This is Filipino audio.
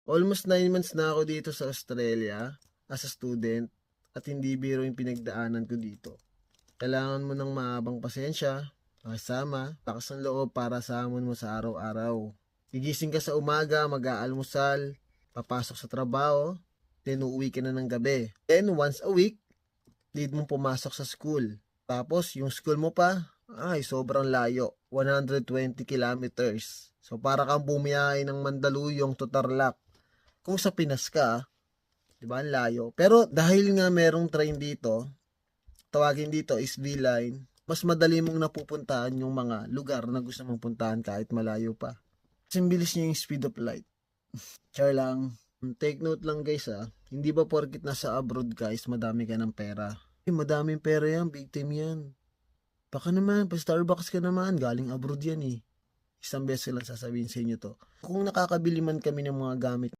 Almost 9 months na ako dito sa Australia as a student at hindi biro yung pinagdaanan ko dito. Kailangan mo ng mahabang pasensya, makisama, lakas ng loob para sa hamon mo sa araw-araw. Gigising ka sa umaga, mag-aalmusal, papasok sa trabaho, then uuwi ka na ng gabi. Then once a week, need mong pumasok sa school. Tapos yung school mo pa, ay sobrang layo, 120 kilometers. So para kang bumiyahe ng Mandaluyong to Tarlac. Kung sa Pinas ka, 'di ba, ang layo. Pero dahil nga merong train dito, tawagin dito is V-Line, mas madali mong napupuntahan yung mga lugar na gusto mong puntahan kahit malayo pa. Kasi bilis niya yung speed of light. Char lang. Take note lang guys hindi ba porkit nasa abroad guys, madami ka ng pera. Madaming pera yan, big time yan. Baka naman, pa Starbucks ka naman, galing abroad yan eh. Isang beses lang sasabihin sa inyo to. Kung nakakabili man kami ng mga gamit